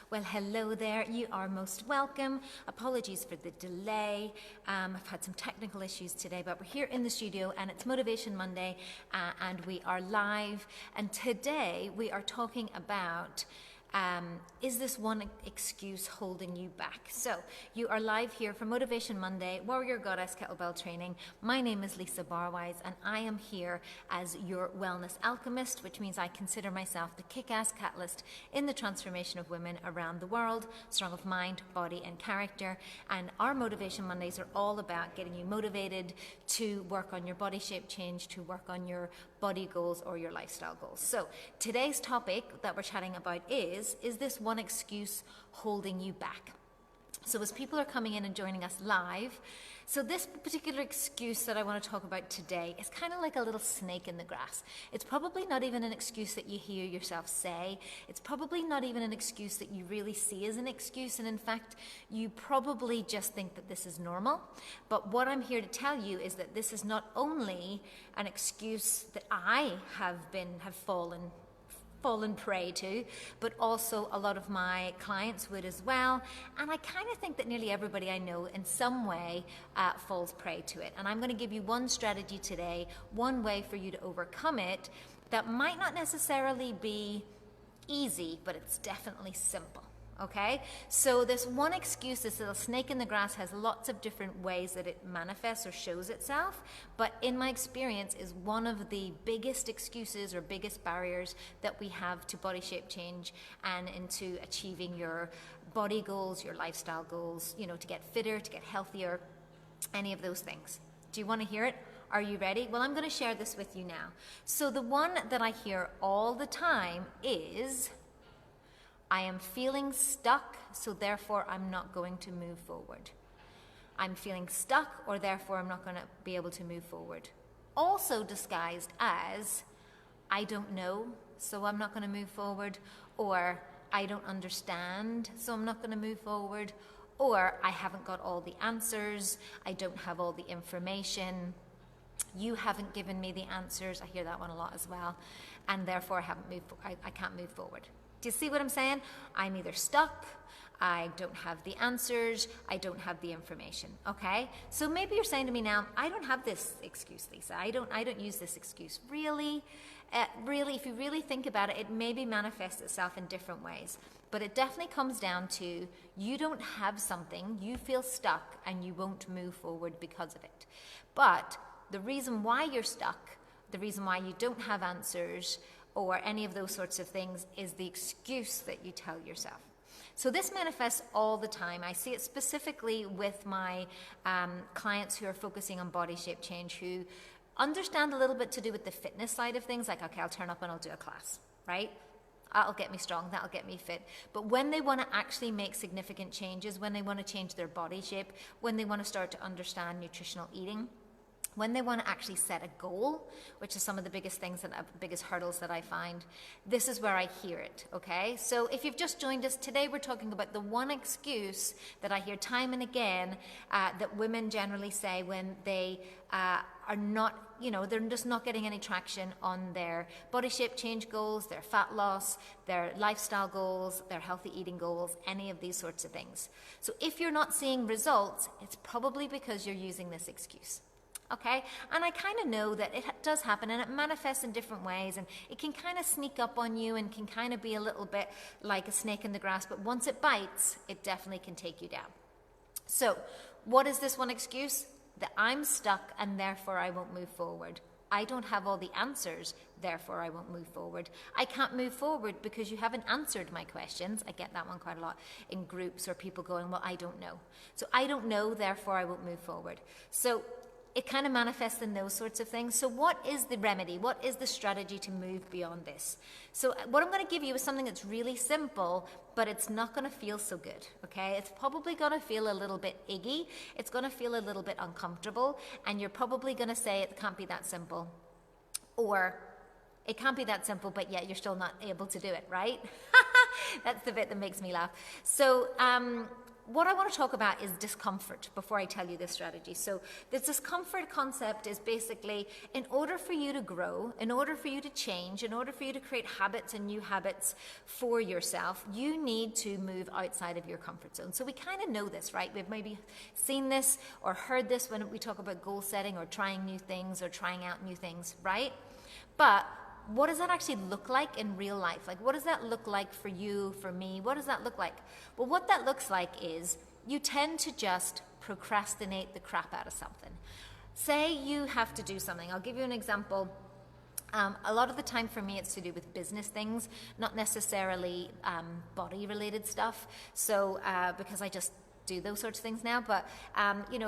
Well, hello there. You are most welcome. Apologies for the delay. I've had some technical issues today, but we're here in the studio and it's Motivation Monday and we are live. And today we are talking about is this one excuse holding you back? So you are live here for Motivation Monday, Warrior Goddess Kettlebell Training. My name is Lisa Barwise and I am here as your wellness alchemist, which means I consider myself the kick-ass catalyst in the transformation of women around the world, strong of mind, body and character. And our Motivation Mondays are all about getting you motivated to work on your body shape change, to work on your body goals or your lifestyle goals. So today's topic that we're chatting about is this one excuse holding you back? So as people are coming in and joining us live, so this particular excuse that I want to talk about today is kind of like a little snake in the grass. It's probably not even an excuse that you hear yourself say. It's probably not even an excuse that you really see as an excuse. And in fact, you probably just think that this is normal. But what I'm here to tell you is that this is not only an excuse that I have fallen prey to, but also a lot of my clients would as well. And I kind of think that nearly everybody I know in some way falls prey to it. And I'm going to give you one strategy today, one way for you to overcome it that might not necessarily be easy, but it's definitely simple. Okay, so this one excuse, this little snake in the grass, has lots of different ways that it manifests or shows itself, but in my experience is one of the biggest excuses or biggest barriers that we have to body shape change and into achieving your body goals, your lifestyle goals, you know, to get fitter, to get healthier, any of those things. Do you want to hear it? Are you ready? Well, I'm going to share this with you now. So the one that I hear all the time is, I am feeling stuck, so therefore I'm not going to move forward. I'm feeling stuck, or therefore I'm not going to be able to move forward. Also disguised as, I don't know, so I'm not going to move forward, or I don't understand, so I'm not going to move forward, or I haven't got all the answers, I don't have all the information, you haven't given me the answers, I hear that one a lot as well, and therefore I can't move forward. Do you see what I'm saying? I'm either stuck, I don't have the answers, I don't have the information, okay? So maybe you're saying to me now, I don't have this excuse, Lisa. I don't use this excuse. Really, if you really think about it, it maybe manifests itself in different ways. But it definitely comes down to you don't have something, you feel stuck, and you won't move forward because of it. But the reason why you're stuck, the reason why you don't have answers, or any of those sorts of things, is the excuse that you tell yourself. So this manifests all the time. I see it specifically with my clients who are focusing on body shape change, who understand a little bit to do with the fitness side of things, like, okay, I'll turn up and I'll do a class, right? That'll get me strong, that'll get me fit. But when they want to actually make significant changes, when they want to change their body shape, when they want to start to understand nutritional eating, when they want to actually set a goal, which is some of the biggest things, biggest hurdles that I find, this is where I hear it, okay? So if you've just joined us, today we're talking about the one excuse that I hear time and again that women generally say when they are not, you know, they're just not getting any traction on their body shape change goals, their fat loss, their lifestyle goals, their healthy eating goals, any of these sorts of things. So if you're not seeing results, it's probably because you're using this excuse. Okay, and I kind of know that it does happen and it manifests in different ways, and it can kind of sneak up on you and can kind of be a little bit like a snake in the grass, but once it bites, it definitely can take you down. So what is this one excuse? That I'm stuck and therefore I won't move forward. I don't have all the answers, therefore I won't move forward. I can't move forward because you haven't answered my questions. I get that one quite a lot in groups, or people going, well, I don't know. So I don't know, therefore I won't move forward. So it kind of manifests in those sorts of things. So what is the remedy? What is the strategy to move beyond this? So what I'm going to give you is something that's really simple, but it's not going to feel so good, okay? It's probably going to feel a little bit iggy. It's going to feel a little bit uncomfortable, and you're probably going to say it can't be that simple. Or it can't be that simple, but yet you're still not able to do it, right? That's the bit that makes me laugh. So what I want to talk about is discomfort before I tell you this strategy. So this discomfort concept is basically, in order for you to grow, in order for you to change, in order for you to create habits and new habits for yourself, you need to move outside of your comfort zone. So we kind of know this, right? We've maybe seen this or heard this when we talk about goal setting or trying new things or trying out new things, right? But what does that actually look like in real life? Like, what does that look like for you, for me? What does that look like? Well, what that looks like is you tend to just procrastinate the crap out of something. Say you have to do something. I'll give you an example. A lot of the time for me, it's to do with business things, not necessarily body-related stuff. So, because I just do those sorts of things now, but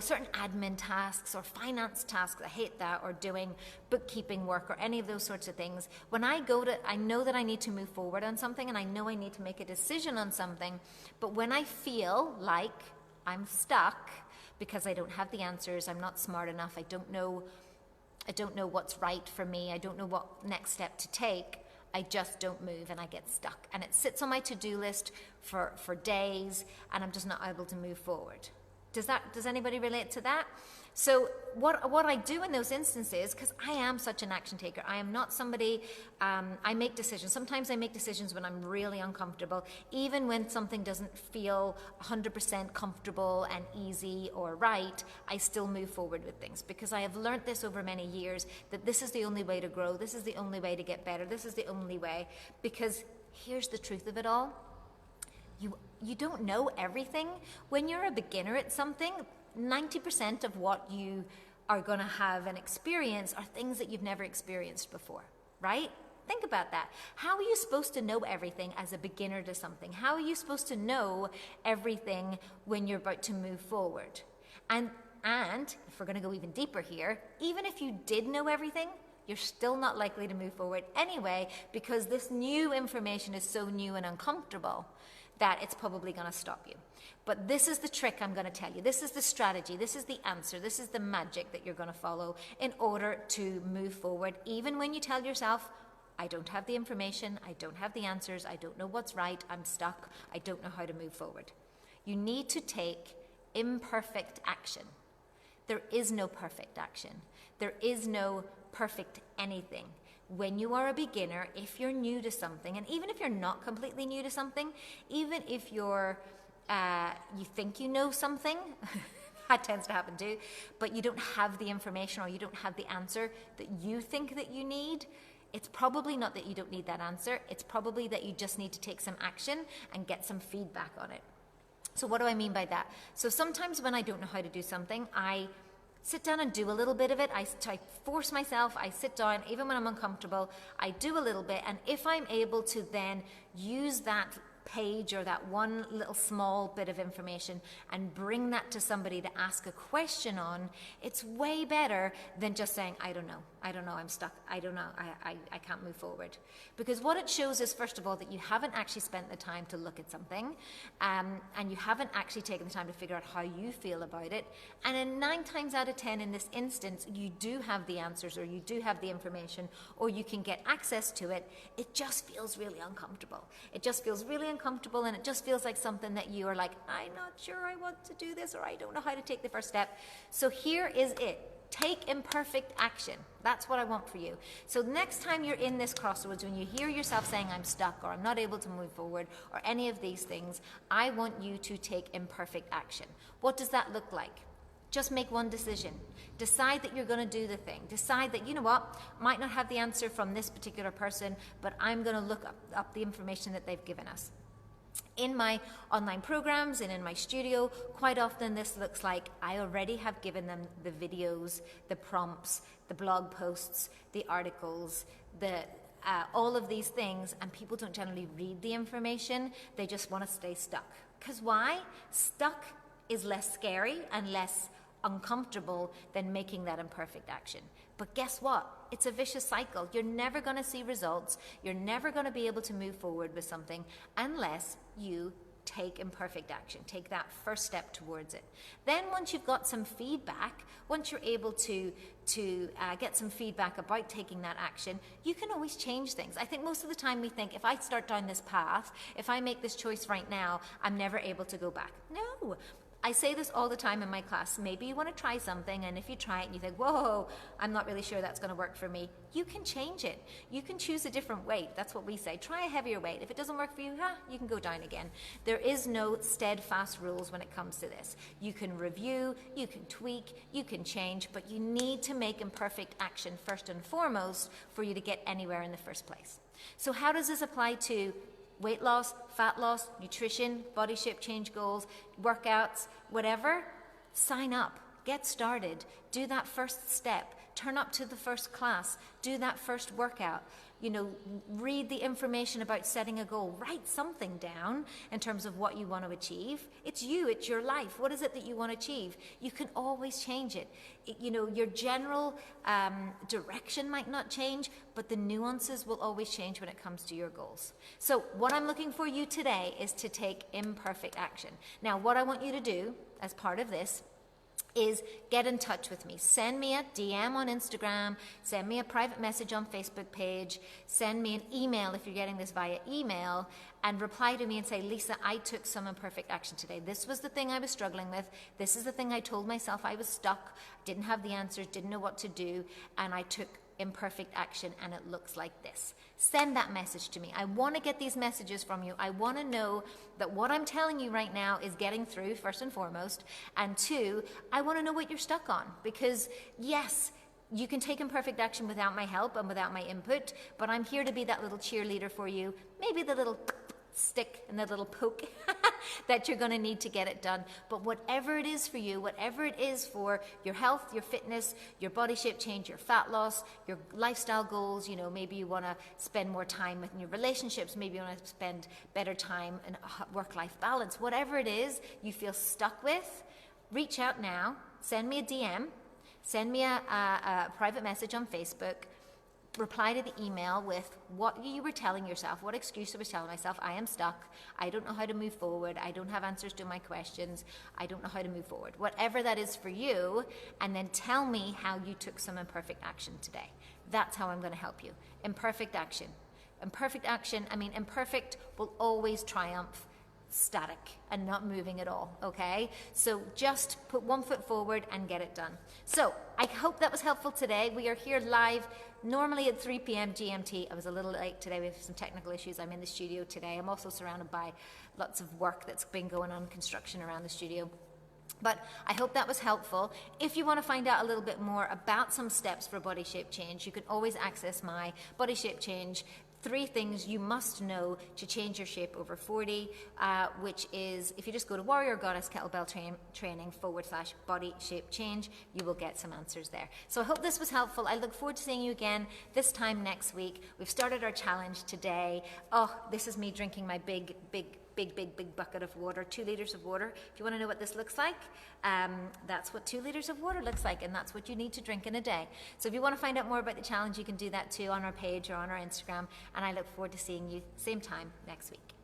certain admin tasks or finance tasks, I hate that, or doing bookkeeping work or any of those sorts of things. When I know that I need to move forward on something and I know I need to make a decision on something, but when I feel like I'm stuck because I don't have the answers, I'm not smart enough, I don't know what's right for me, I don't know what next step to take, I just don't move and I get stuck. And it sits on my to-do list for days and I'm just not able to move forward. Does anybody relate to that? So what I do in those instances, because I am such an action taker, I am not somebody, I make decisions. Sometimes I make decisions when I'm really uncomfortable, even when something doesn't feel 100% comfortable and easy or right, I still move forward with things, because I have learned this over many years, that this is the only way to grow, this is the only way to get better, this is the only way, because here's the truth of it all. You don't know everything. When you're a beginner at something, 90% of what you are going to have and experience are things that you've never experienced before, right? Think about that. How are you supposed to know everything as a beginner to something? How are you supposed to know everything when you're about to move forward? And if we're going to go even deeper here, even if you did know everything, you're still not likely to move forward anyway, because this new information is so new and uncomfortable that it's probably going to stop you. But this is the trick I'm going to tell you. This is the strategy. This is the answer. This is the magic that you're going to follow in order to move forward, even when you tell yourself, I don't have the information, I don't have the answers, I don't know what's right, I'm stuck, I don't know how to move forward. You need to take imperfect action. There is no perfect action. There is no perfect anything. When you are a beginner, if you're new to something, and even if you're not completely new to something, even if you think you know something, that tends to happen too, but you don't have the information or you don't have the answer that you think that you need, it's probably not that you don't need that answer, it's probably that you just need to take some action and get some feedback on it. So what do I mean by that? So sometimes when I don't know how to do something, I sit down and do a little bit of it. I force myself, I sit down, even when I'm uncomfortable, I do a little bit, and if I'm able to then use that page or that one little small bit of information and bring that to somebody to ask a question on, it's way better than just saying, I don't know, I'm stuck, I don't know, I can't move forward. Because what it shows is, first of all, that you haven't actually spent the time to look at something, and you haven't actually taken the time to figure out how you feel about it, and in 9 times out of 10 in this instance, you do have the answers, or you do have the information, or you can get access to it. It just feels really uncomfortable. It just feels really uncomfortable, and it just feels like something that you are like, I'm not sure I want to do this, or I don't know how to take the first step. So here is it. Take imperfect action. That's what I want for you. So next time you're in this crossroads, when you hear yourself saying, I'm stuck, or I'm not able to move forward, or any of these things, I want you to take imperfect action. What does that look like? Just make one decision. Decide that you're going to do the thing. Decide that, you know what, might not have the answer from this particular person, but I'm going to look up the information that they've given us. In my online programs and in my studio, quite often this looks like I already have given them the videos, the prompts, the blog posts, the articles, all of these things, and people don't generally read the information. They just want to stay stuck. Because why? Stuck is less scary and less uncomfortable than making that imperfect action. But guess what? It's a vicious cycle. You're never going to see results. You're never going to be able to move forward with something unless you take imperfect action. Take that first step towards it. Then once you've got some feedback, once you're able to get some feedback about taking that action, you can always change things. I think most of the time we think, if I start down this path, if I make this choice right now, I'm never able to go back. No. I say this all the time in my class. Maybe you want to try something, and if you try it and you think, whoa, I'm not really sure that's going to work for me, you can change it. You can choose a different weight. That's what we say. Try a heavier weight. If it doesn't work for you, you can go down again. There is no steadfast rules when it comes to this. You can review, you can tweak, you can change, but you need to make imperfect action first and foremost for you to get anywhere in the first place. So how does this apply to weight loss, fat loss, nutrition, body shape change goals, workouts, whatever? Sign up, get started, do that first step, turn up to the first class, do that first workout. Read the information about setting a goal. Write something down in terms of what you want to achieve. It's you, it's your life. What is it that you want to achieve? You can always change it. Your general direction might not change, but the nuances will always change when it comes to your goals. So what I'm looking for you today is to take imperfect action. Now, what I want you to do as part of this is get in touch with me. Send me a DM on Instagram, send me a private message on Facebook page, send me an email if you're getting this via email, and reply to me and say, Lisa, I took some imperfect action today. This was the thing I was struggling with. This is the thing I told myself I was stuck, didn't have the answers, didn't know what to do, and I took imperfect action, and it looks like this. Send that message to me. I want to get these messages from you. I want to know that what I'm telling you right now is getting through, first and foremost, and two, I want to know what you're stuck on, because yes, you can take imperfect action without my help and without my input, but I'm here to be that little cheerleader for you, maybe the little stick and the little poke that you're going to need to get it done. But whatever it is for you, whatever it is for your health, your fitness, your body shape change, your fat loss, your lifestyle goals, maybe you want to spend more time with your relationships, maybe you want to spend better time in work-life balance, whatever it is you feel stuck with, reach out now, send me a DM, send me a private message on Facebook, reply to the email with what you were telling yourself, what excuse I was telling myself. I am stuck. I don't know how to move forward. I don't have answers to my questions. I don't know how to move forward. Whatever that is for you, and then tell me how you took some imperfect action today. That's how I'm going to help you. Imperfect action. Imperfect action, imperfect will always triumph static and not moving at all, okay? So just put one foot forward and get it done. So I hope that was helpful today. We are here live normally at 3 p.m. GMT. I was a little late today. We have some technical issues. I'm in the studio today. I'm also surrounded by lots of work that's been going on, construction around the studio. But I hope that was helpful. If you want to find out a little bit more about some steps for body shape change, you can always access my body shape change 3 things you must know to change your shape over 40, which is, if you just go to Warrior Goddess Kettlebell Training /body shape change, you will get some answers there. So I hope this was helpful. I look forward to seeing you again this time next week. We've started our challenge today. Oh, this is me drinking my big bucket of water, 2 liters of water. If you want to know what this looks like, that's what 2 liters of water looks like, and that's what you need to drink in a day. So if you want to find out more about the challenge, you can do that too on our page or on our Instagram, and I look forward to seeing you same time next week.